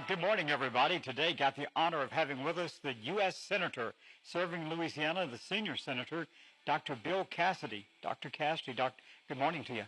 Good morning, everybody. Today, got the honor of having with us the U.S. Senator serving Louisiana, the senior senator, Dr. Bill Cassidy. Dr. Cassidy, good morning to you.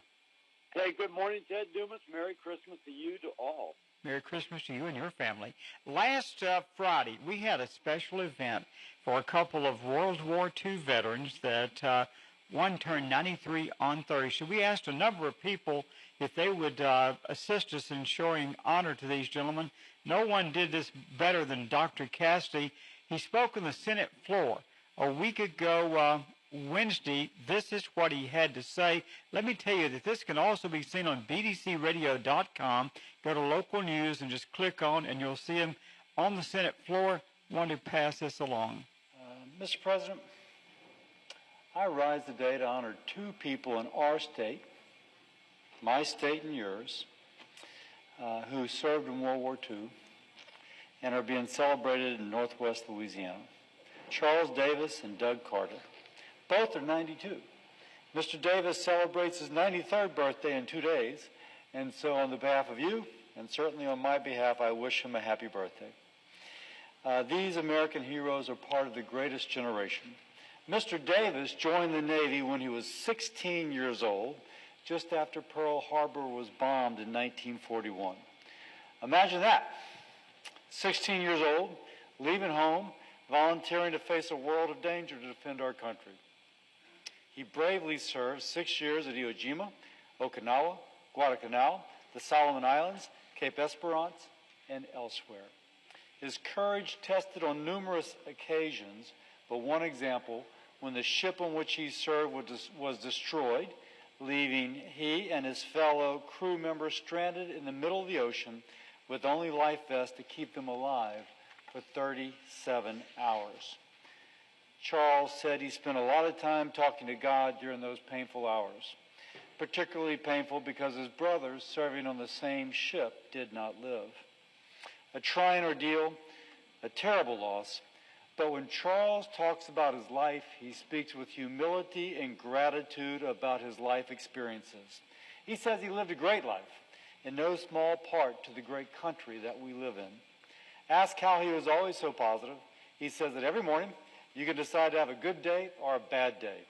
Hey, good morning, Ted Dumas. Merry Christmas to you, to all. Merry Christmas to you and your family. Last Friday, we had a special event for a couple of World War II veterans that one turned 93 on Thursday. We asked a number of people if they would assist us in showing honor to these gentlemen. No one did this better than Dr. Cassidy. He spoke on the Senate floor a week ago Wednesday. This is what he had to say. Let me tell you that this can also be seen on bdcradio.com. Go to local news and just click on, and you'll see him on the Senate floor. Want to pass this along. Mr. President, I rise today to honor two people in our state, my state and yours, who served in World War II and are being celebrated in Northwest Louisiana. Charles Davis and Doug Carter. Both are 92. Mr. Davis celebrates his 93rd birthday in 2 days, and so on the behalf of you, and certainly on my behalf, I wish him a happy birthday. These American heroes are part of the greatest generation. Mr. Davis joined the Navy when he was 16 years old, just after Pearl Harbor was bombed in 1941. Imagine that. 16 years old, leaving home, volunteering to face a world of danger to defend our country. He bravely served 6 years at Iwo Jima, Okinawa, Guadalcanal, the Solomon Islands, Cape Esperance, and elsewhere. His courage tested on numerous occasions, but one example, when the ship on which he served was destroyed, leaving he and his fellow crew members stranded in the middle of the ocean with only life vests to keep them alive for 37 hours. Charles said he spent a lot of time talking to God during those painful hours, particularly painful because his brothers serving on the same ship did not live. A trying ordeal, a terrible loss, but when Charles talks about his life, he speaks with humility and gratitude about his life experiences. He says he lived a great life, in no small part to the great country that we live in. Asked how he was always so positive, he says that every morning you can decide to have a good day or a bad day.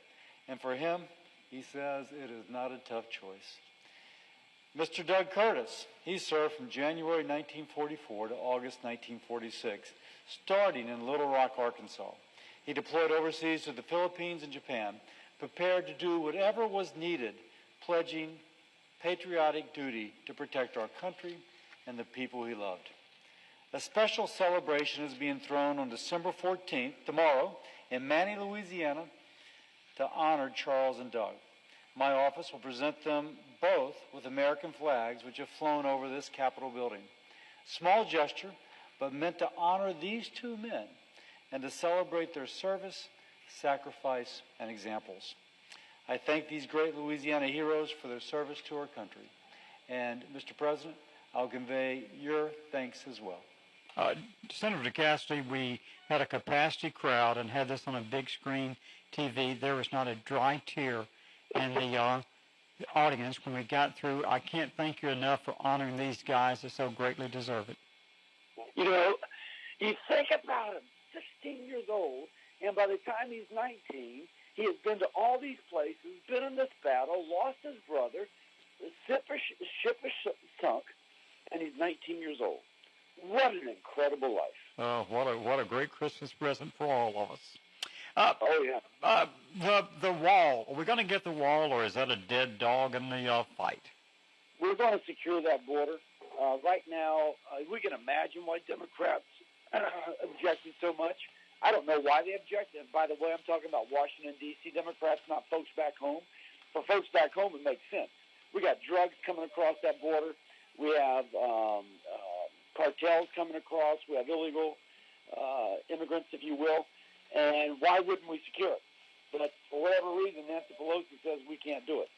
And for him, he says it is not a tough choice. Mr. Doug Curtis, he served from January 1944 to August 1946, starting in Little Rock, Arkansas. He deployed overseas to the Philippines and Japan, prepared to do whatever was needed, pledging patriotic duty to protect our country and the people he loved. A special celebration is being thrown on December 14th, tomorrow, in Manny, Louisiana, to honor Charles and Doug. My office will present them both with American flags which have flown over this Capitol building. Small gesture, but meant to honor these two men and to celebrate their service, sacrifice, and examples. I thank these great Louisiana heroes for their service to our country. And, Mr. President, I'll convey your thanks as well. Senator Cassidy, we had a capacity crowd and had this on a big screen TV. There was not a dry tear in the audience when we got through. I can't thank you enough for honoring these guys that so greatly deserve it. You know, you think about him, 16 years old, and by the time he's 19, he has been to all these places, been in this battle, lost his brother, the ship is sunk, and he's 19 years old. What an incredible life. Oh, what a great Christmas present for all of us. Oh, yeah. The wall. Are we going to get the wall, or is that a dead dog in the fight? We're going to secure that border. Right now, we can imagine why Democrats objected so much. I don't know why they objected. By the way, I'm talking about Washington, D.C. Democrats, not folks back home. For folks back home, it makes sense. We got drugs coming across that border. We have cartels coming across. We have illegal immigrants, if you will. And why wouldn't we secure it? But for whatever reason, Nancy Pelosi says we can't do it.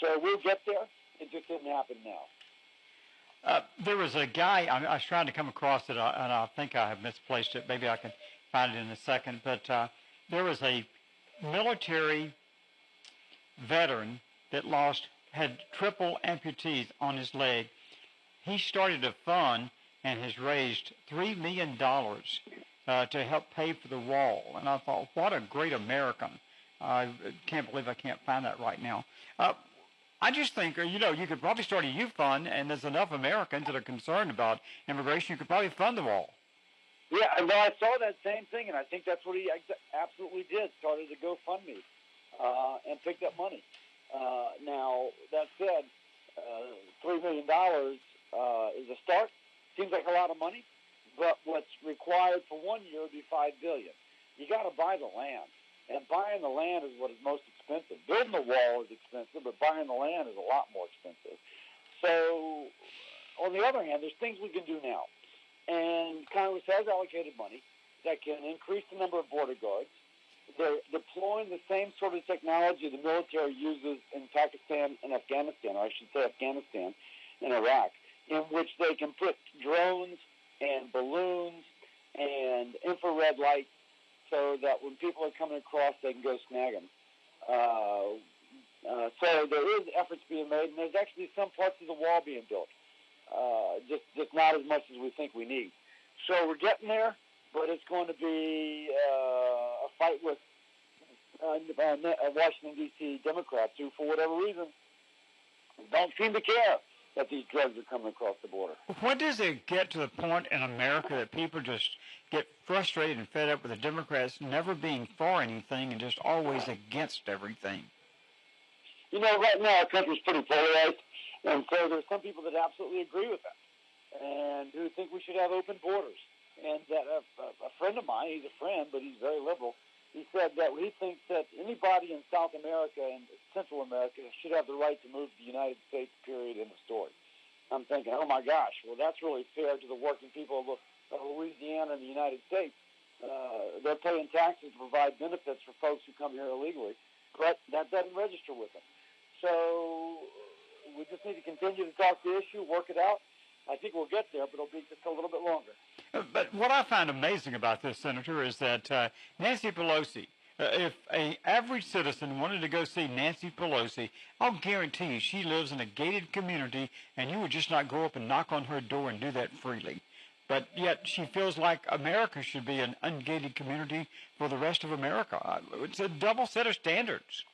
So we'll get there. It just didn't happen now. There was a guy, I was trying to come across it, and I think I have misplaced it. Maybe I can find it in a second. But there was a military veteran that had triple amputees on his leg. He started a fund and has raised $3 million to help pay for the wall. And I thought, what a great American. I can't believe I can't find that right now. I just think, you could probably start a youth fund, and there's enough Americans that are concerned about immigration, you could probably fund the wall. Yeah, well, I saw that same thing, and I think that's what he absolutely did. Started a GoFundMe and picked up money. Now, that said, $3 million is a start. Seems like a lot of money, but what's required for 1 year would be $5 billion. You got to buy the land, and buying the land is what is most expensive. Building the wall is expensive, but buying the land is a lot more expensive. So, on the other hand, there's things we can do now. And Congress has allocated money that can increase the number of border guards. They're deploying the same sort of technology the military uses in Pakistan and Afghanistan, or I should say Afghanistan and Iraq, in which they can put drones and balloons and infrared lights so that when people are coming across, they can go snag them. So there is efforts being made, and there's actually some parts of the wall being built. Just not as much as we think we need. So we're getting there, but it's going to be a fight with Washington, D.C. Democrats who, for whatever reason, don't seem to care that these drugs are coming across the border. When does it get to the point in America that people just get frustrated and fed up with the Democrats never being for anything and just always against everything? Right now our country's pretty polarized. And so there's some people that absolutely agree with that and who think we should have open borders. And that a friend of mine, he's a friend, but he's very liberal, he said that he thinks that anybody in South America and Central America should have the right to move to the United States, period, end of story. I'm thinking, oh, my gosh, well, that's really fair to the working people of Louisiana and the United States. They're paying taxes to provide benefits for folks who come here illegally, but that doesn't register with them. So we just need to continue to talk the issue, work it out. I think we'll get there, but it'll be just a little bit longer. But what I find amazing about this, Senator, is that Nancy Pelosi, if an average citizen wanted to go see Nancy Pelosi, I'll guarantee you she lives in a gated community, and you would just not go up and knock on her door and do that freely. But yet she feels like America should be an ungated community for the rest of America. It's a double set of standards.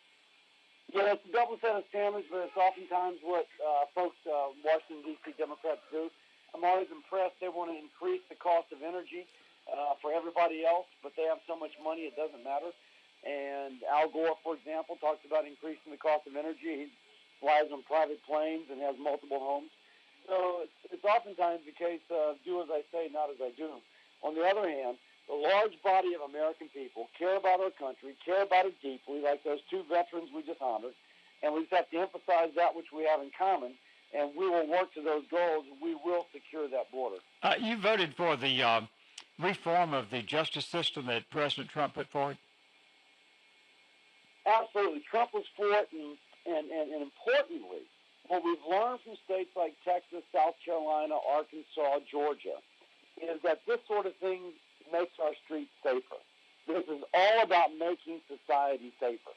Yeah, it's a double set of standards, but it's oftentimes what folks, Washington, D.C. Democrats do. I'm always impressed. They want to increase the cost of energy for everybody else, but they have so much money it doesn't matter. And Al Gore, for example, talks about increasing the cost of energy. He flies on private planes and has multiple homes. So it's oftentimes the case of do as I say, not as I do. On the other hand, the large body of American people care about our country, care about it deeply, like those two veterans we just honored, and we just have to emphasize that which we have in common, and we will work to those goals, and we will secure that border. You voted for the reform of the justice system that President Trump put forward? Absolutely. Trump was for it, and importantly, what we've learned from states like Texas, South Carolina, Arkansas, Georgia, is that this sort of thing makes our streets safer. This is all about making society safer.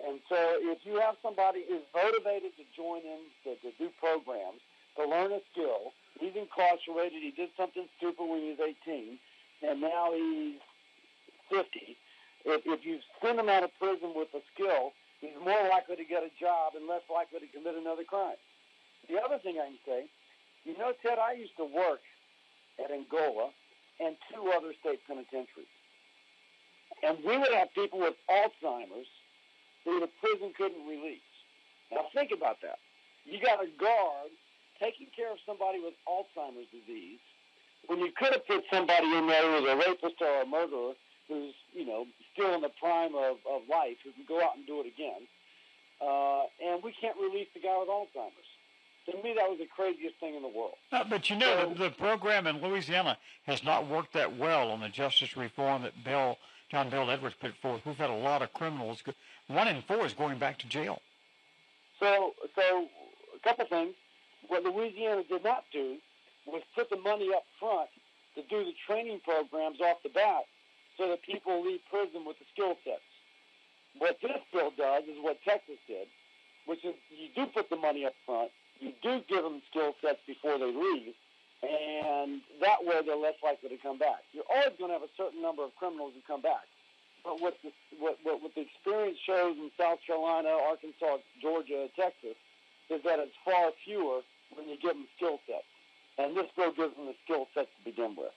And so if you have somebody who's motivated to join in, to do programs, to learn a skill, he's incarcerated, he did something stupid when he was 18, and now he's 50. If you send him out of prison with a skill, he's more likely to get a job and less likely to commit another crime. The other thing I can say, Ted, I used to work at Angola and 2 other state penitentiaries. And we would have people with Alzheimer's who the prison couldn't release. Now think about that. You got a guard taking care of somebody with Alzheimer's disease when you could have put somebody in there who was a rapist or a murderer who's, still in the prime of life, who can go out and do it again. And we can't release the guy with Alzheimer's. To me, that was the craziest thing in the world. But the program in Louisiana has not worked that well on the justice reform that John Bell Edwards put forth. We've had a lot of criminals. 1 in 4 is going back to jail. So a couple things. What Louisiana did not do was put the money up front to do the training programs off the bat so that people leave prison with the skill sets. What this bill does is what Texas did, which is you do put the money up front, you do give them skill sets before they leave, and that way they're less likely to come back. You're always going to have a certain number of criminals who come back. But what the experience shows in South Carolina, Arkansas, Georgia, Texas, is that it's far fewer when you give them skill sets. And this bill gives them the skill sets to begin with.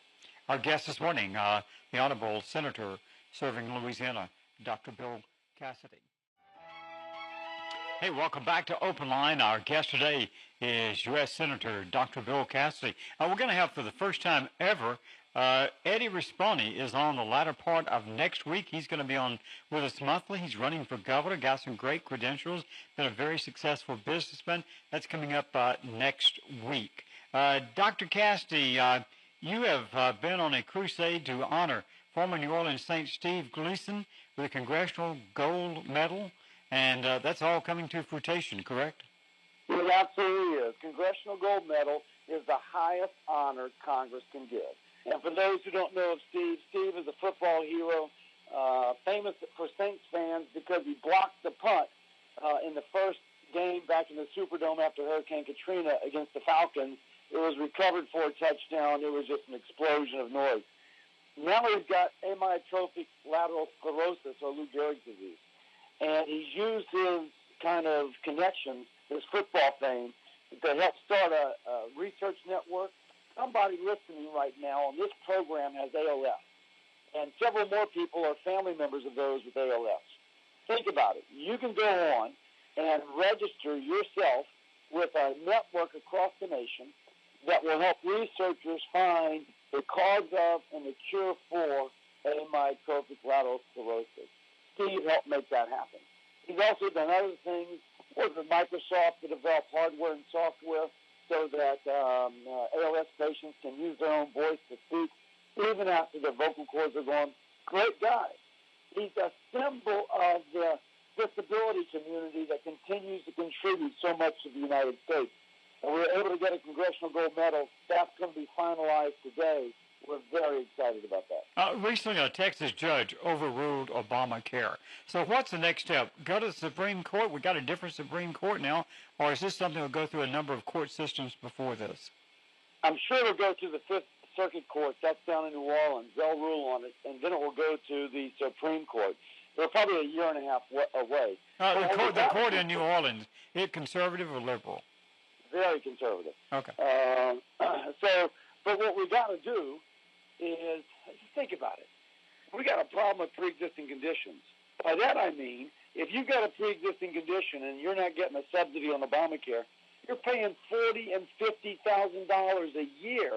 Our guest this morning, the Honorable Senator serving Louisiana, Dr. Bill Cassidy. Hey, welcome back to Open Line. Our guest today is U.S. Senator Dr. Bill Cassidy. We're going to have, for the first time ever, Eddie Risponi is on the latter part of next week. He's going to be on with us monthly. He's running for governor, got some great credentials, been a very successful businessman. That's coming up next week. Dr. Cassidy, you have been on a crusade to honor former New Orleans Saint Steve Gleason with a Congressional Gold Medal, and that's all coming to fruition, correct? It absolutely is. Congressional Gold Medal is the highest honor Congress can give. And for those who don't know of Steve, Steve is a football hero, famous for Saints fans because he blocked the punt in the first game back in the Superdome after Hurricane Katrina against the Falcons. It was recovered for a touchdown. It was just an explosion of noise. Now he's got amyotrophic lateral sclerosis, or Lou Gehrig's disease. And he's used his kind of connections, his football fame, to help start a research network. Somebody listening right now on this program has ALS, and several more people are family members of those with ALS. Think about it. You can go on and register yourself with a network across the nation that will help researchers find the cause of and the cure for amyotrophic lateral sclerosis. Steve helped make that happen. He's also done other things, worked with Microsoft to develop hardware and software so that ALS patients can use their own voice to speak, even after their vocal cords are gone. Great guy. He's a symbol of the disability community that continues to contribute so much to the United States. And we were able to get a Congressional Gold Medal. That's going to be finalized today. We're very excited about that. Recently, a Texas judge overruled Obamacare. So what's the next step? Go to the Supreme Court? We got a different Supreme Court now, or is this something that will go through a number of court systems before this? I'm sure it'll go to the Fifth Circuit Court. That's down in New Orleans. They'll rule on it, and then it will go to the Supreme Court. They're probably a year and a half away. The court in New Orleans, is it conservative or liberal? Very conservative. Okay. But what we got to do is, just think about it. We got a problem with pre-existing conditions. By that I mean, if you've got a pre-existing condition and you're not getting a subsidy on Obamacare, you're paying $40,000 and $50,000 a year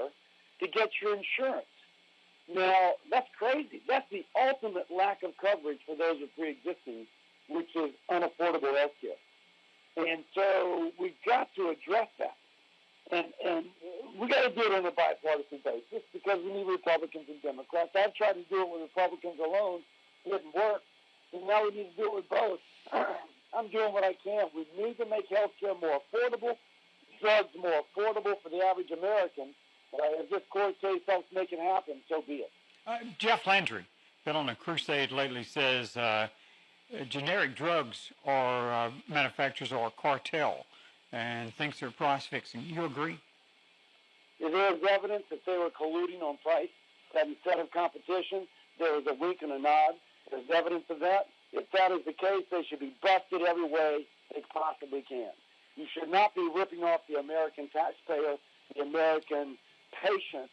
to get your insurance. Now, that's crazy. That's the ultimate lack of coverage for those with pre-existing, which is unaffordable health care. And so we've got to address that. And we got to do it on a bipartisan basis because we need Republicans and Democrats. I've tried to do it with Republicans alone. It didn't work. And now we need to do it with both. I'm doing what I can. We need to make health care more affordable, drugs more affordable for the average American. If this court case helps make it happen, so be it. Jeff Landry, been on a crusade lately, says generic drugs or manufacturers are a cartel and thinks they're price fixing. You agree? There's evidence that they were colluding on price, that instead of competition, there was a wink and a nod. There's evidence of that. If that is the case, they should be busted every way they possibly can. You should not be ripping off the American taxpayer, the American patient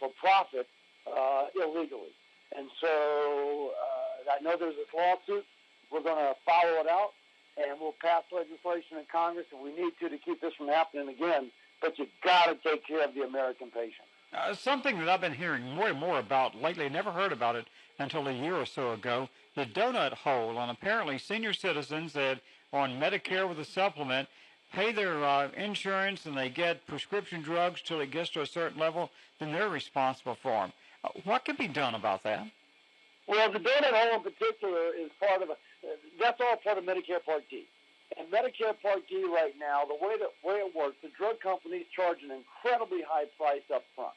for profit illegally. And so I know there's this lawsuit. We're going to follow it out, and we'll pass legislation in Congress if we need to keep this from happening again. But you've got to take care of the American patient. Something that I've been hearing more and more about lately, never heard about it until a year or so ago, the donut hole. And apparently senior citizens that are on Medicare with a supplement pay their insurance and they get prescription drugs till it gets to a certain level, then they're responsible for them. What can be done about that? Well, the donut hole in particular is that's all part of Medicare Part D. And Medicare Part D right now, the way it works, the drug companies charge an incredibly high price up front.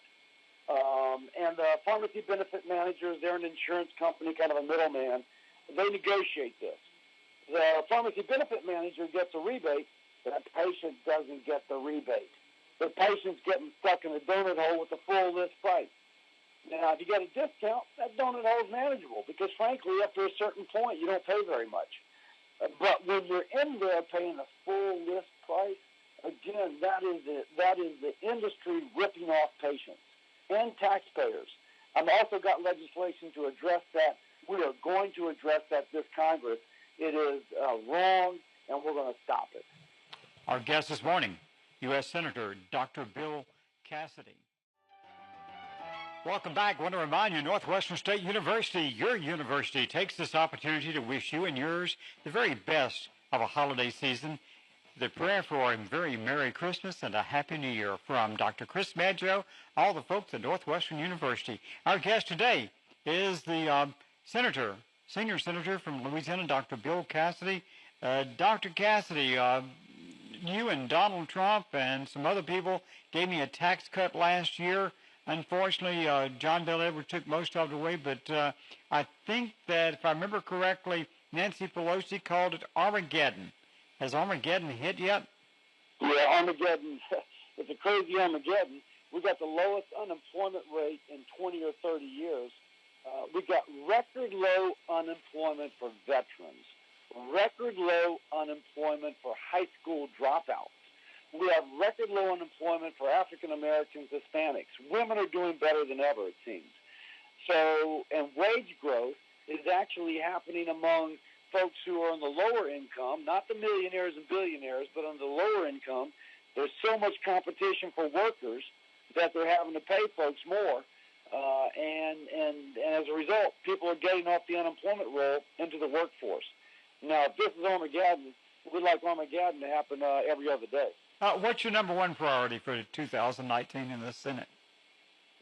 And the pharmacy benefit managers, they're an insurance company, kind of a middleman. They negotiate this. The pharmacy benefit manager gets a rebate, but the patient doesn't get the rebate. the patient's getting stuck in a donut hole with the full list price. Now, if you get a discount, that donut hole is manageable because, frankly, after a certain point, you don't pay very much. But when you're in there paying a full list price, again, that is the industry ripping off patients and taxpayers. I've also got legislation to address that. We are going to address that this Congress. It is wrong, and we're going to stop it. Our guest this morning, U.S. Senator Dr. Bill Cassidy. Welcome back. I want to remind you, Northwestern State University, your university, takes this opportunity to wish you and yours the very best of a holiday season. The prayer for a very Merry Christmas and a Happy New Year from Dr. Chris Maggio, all the folks at Northwestern University. Our guest today is the senior senator from Louisiana, Dr. Bill Cassidy. Dr. Cassidy, you and Donald Trump and some other people gave me a tax cut last year. Unfortunately, John Bel Edwards took most of it away, but I think that, if I remember correctly, Nancy Pelosi called it Armageddon. Has Armageddon hit yet? Yeah, Armageddon. It's a crazy Armageddon. We got the lowest unemployment rate in 20 or 30 years. We got record low unemployment for veterans, record low unemployment for high school dropouts. We have record low unemployment for African Americans, Hispanics. Women are doing better than ever, it seems. So, and wage growth is actually happening among folks who are on the lower income, not the millionaires and billionaires, but on the lower income. There's so much competition for workers that they're having to pay folks more. And as a result, people are getting off the unemployment roll into the workforce. Now, if this is Armageddon, we'd like Armageddon to happen every other day. What's your number one priority for 2019 in the Senate?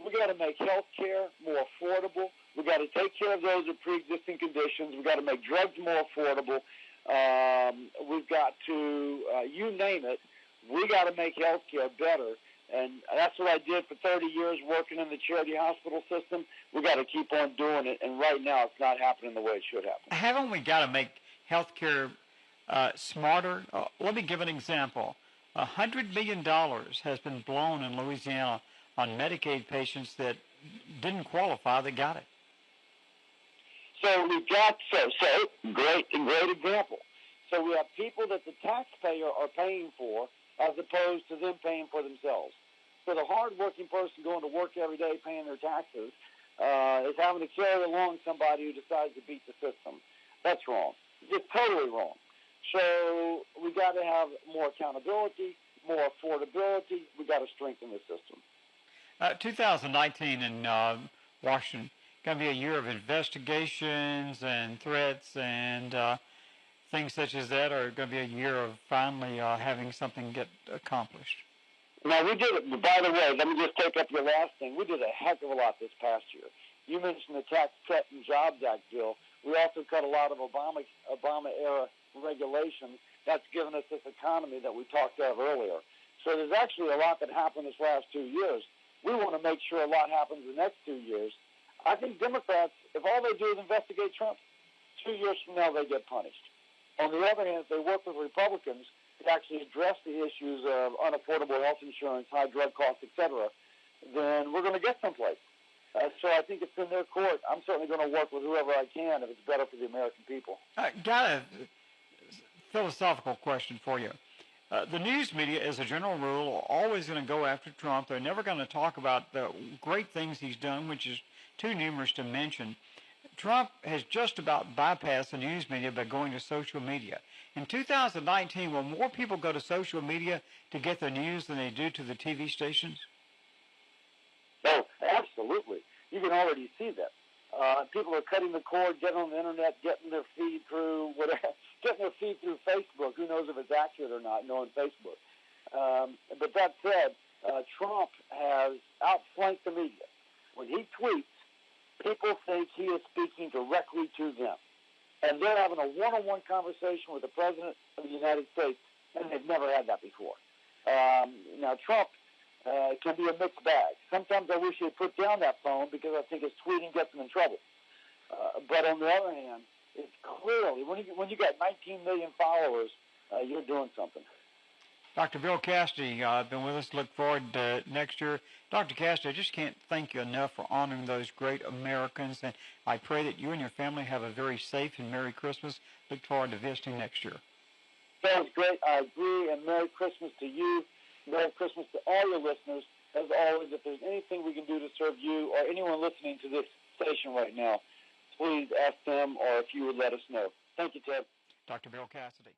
We got to make health care more affordable. We got to take care of those with pre-existing conditions. We got to make drugs more affordable. We've got to, you name it, we got to make health care better. And that's what I did for 30 years working in the charity hospital system. We got to keep on doing it. And right now it's not happening the way it should happen. Haven't we got to make health care smarter? Let me give an example. $100 million has been blown in Louisiana on Medicaid patients that didn't qualify that got it. So we've got, great example. So we have people that the taxpayer are paying for as opposed to them paying for themselves. So the hardworking person going to work every day paying their taxes is having to carry along somebody who decides to beat the system. That's wrong. It's totally wrong. So we got to have more accountability, more affordability. We got to strengthen the system. 2019 in Washington going to be a year of investigations and threats and things such as that, or going to be a year of finally having something get accomplished? Now, we did it. By the way, let me just take up your last thing. We did a heck of a lot this past year. You mentioned the Tax Cut and Jobs Act bill. We also cut a lot of Obama-era regulations. That's given us this economy that we talked of earlier. So there's actually a lot that happened this last 2 years. We want to make sure a lot happens the next 2 years. I think Democrats, if all they do is investigate Trump, 2 years from now they get punished. On the other hand, if they work with Republicans to actually address the issues of unaffordable health insurance, high drug costs, etc., then we're going to get someplace. So I think it's in their court. I'm certainly going to work with whoever I can if it's better for the American people. Got a philosophical question for you. The news media, as a general rule, are always going to go after Trump. They're never going to talk about the great things he's done, which is too numerous to mention. Trump has just about bypassed the news media by going to social media. In 2019, will more people go to social media to get their news than they do to the TV stations? Oh, absolutely. You can already see that. People are cutting the cord, getting on the internet, getting their feed through whatever, getting their feed through Facebook. Who knows if it's accurate or not, knowing Facebook. But that said, Trump has outflanked the media. When he tweets, people think he is speaking directly to them. And they're having a one-on-one conversation with the President of the United States, and they've never had that before. Now, Trump can be a mixed bag. Sometimes I wish he'd put down that phone because I think his tweeting gets him in trouble. But on the other hand, it's clearly, when you got 19 million followers, you're doing something. Dr. Bill Cassidy, been with us. Look forward to next year. Dr. Cassidy, I just can't thank you enough for honoring those great Americans, and I pray that you and your family have a very safe and Merry Christmas. Look forward to visiting next year. Sounds great. I agree, and Merry Christmas to you. Merry Christmas to all your listeners. As always, if there's anything we can do to serve you or anyone listening to this station right now, please ask them or if you would let us know. Thank you, Ted. Dr. Bill Cassidy.